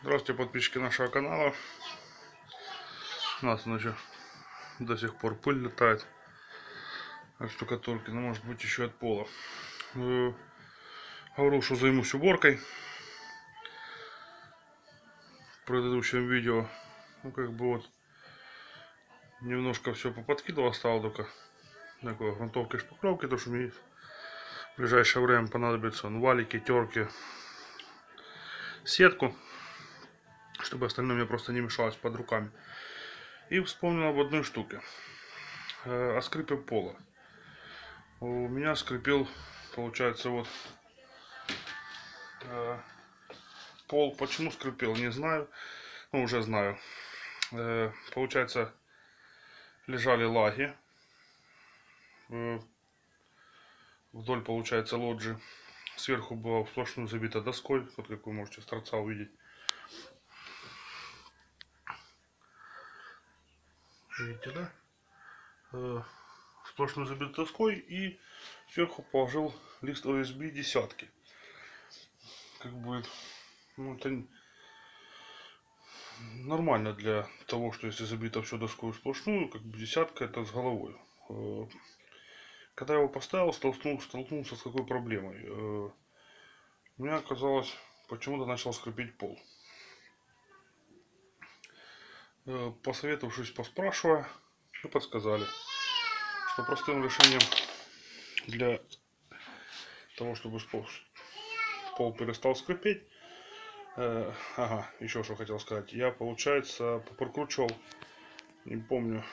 Здравствуйте, подписчики нашего канала. У нас ночью до сих пор пыль летает от штукатурки, но может быть еще от пола. Говорил, что займусь уборкой в предыдущем видео. Как бы вот немножко все поподкидывал, стало только такой грунтовки, шпаклевки, то что мне в ближайшее время понадобится валики, терки, сетку, чтобы остальное мне просто не мешалось под руками. И вспомнил об одной штуке, о скрипе пола. У меня скрипел, получается, вот пол. Почему скрипел, не знаю, но уже знаю. Получается, лежали лаги вдоль, получается, лоджии. Сверху была сплошную забита доской, вот как вы можете с торца увидеть. Видите, да? Сплошную забита доской, и сверху положил лист ОСБ десятки. Как бы, ну, это нормально для того, что если забито все доской сплошную, как бы десятка это с головой. Когда я его поставил, столкнулся с какой проблемой. У меня оказалось, почему-то начал скрипеть пол. Посоветовавшись, поспрашивая, мне подсказали, что простым решением для того, чтобы пол перестал скрипеть, еще что хотел сказать, я, получается, прикручивал, не помню,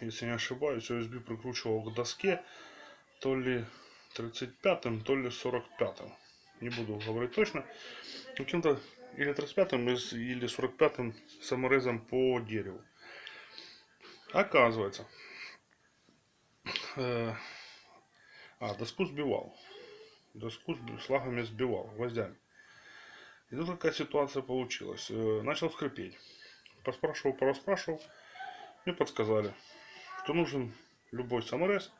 если не ошибаюсь, USB прикручивал к доске то ли 35-м, то ли 45-м. Не буду говорить точно. Каким-то или 35-м, или 45-м саморезом по дереву. Оказывается, доску сбивал. Доску с лагами сбивал, гвоздями. И тут такая ситуация получилась. Начал скрипеть. Поспрашивал. Мне подсказали, что нужен любой саморез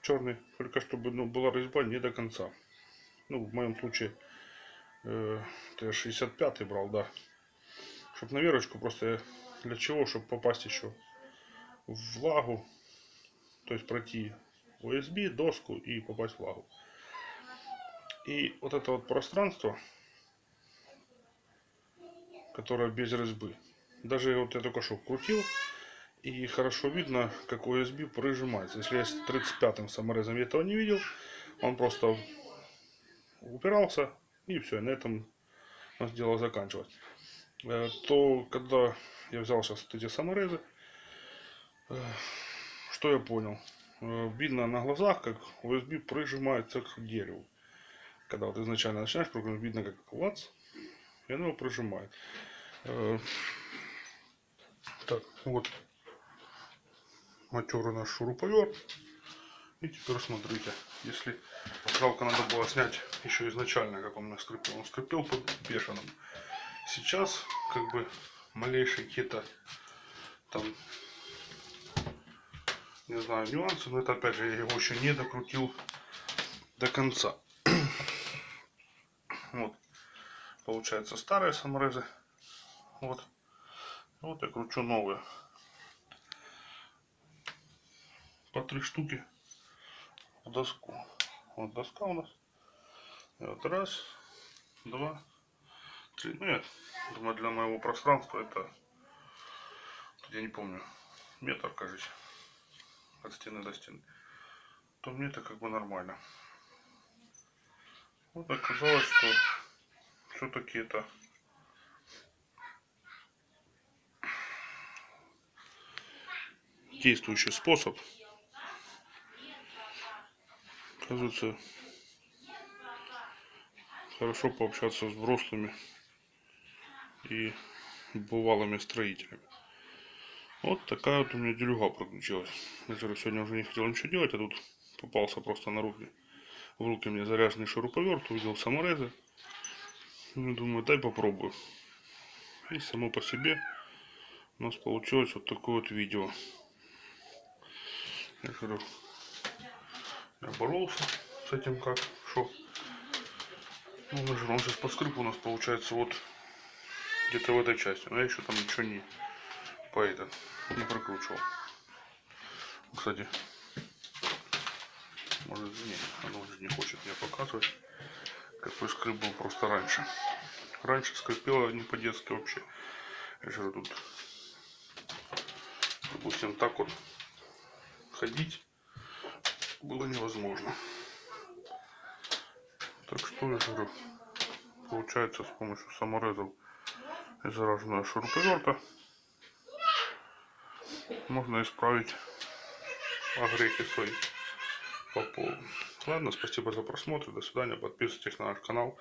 черный, только чтобы была резьба не до конца. Ну, в моем случае, я 65-й брал, да. Чтобы на верочку, просто для чего? Чтобы попасть еще в влагу, то есть пройти USB, доску и попасть в влагу. И вот это вот пространство, которое без резьбы, даже вот я только что крутил, и хорошо видно, как USB прижимается. Если я с 35-м саморезом я этого не видел, он просто упирался, и все, на этом у нас дело заканчивалось. То, когда я взял сейчас вот эти саморезы, что я понял? Видно на глазах, как USB прижимается к дереву. Когда вот изначально начинаешь программу, видно, как лац, и оно его прижимает. Так, вот матерый наш шуруповерт. И теперь смотрите, если жалко, надо было снять еще изначально, как он у меня скрипел. Он скрипел под бешеным. Сейчас, как бы, малейшие какие-то там, не знаю, нюансы, но это опять же я его еще не докрутил до конца. Вот, получается, старые саморезы. Вот я кручу новые. По 3 штуки в доску. Вот доска у нас. И вот раз, два, три. Ну, я думаю, для моего пространства это, я не помню, метр, кажется, от стены до стены. То мне это как бы нормально. Вот оказалось, что все-таки это действующий способ. Оказывается, хорошо пообщаться с взрослыми и бывалыми строителями. Вот такая вот у меня делюга приключилась. Я сегодня уже не хотел ничего делать, а тут попался просто на руки. В руки мне заряженный шуруповерт, увидел саморезы. Ну, думаю, дай попробую. И само по себе у нас получилось вот такое вот видео. Я говорю, я боролся с этим как, шо. Ну, он сейчас по скрипу у нас получается вот Где-то в этой части. Но я еще там ничего не не прокручивал. Кстати, может, нет, оно уже не хочет мне показывать, какой скрип был просто раньше. Раньше скрипело не по-детски вообще. Я же тут, допустим, так вот ходить было невозможно. Так что я говорю, получается, с помощью саморезов и зараженного шуруповерта можно исправить огрехи свои по полу. Ладно, спасибо за просмотр, до свидания, подписывайтесь на наш канал.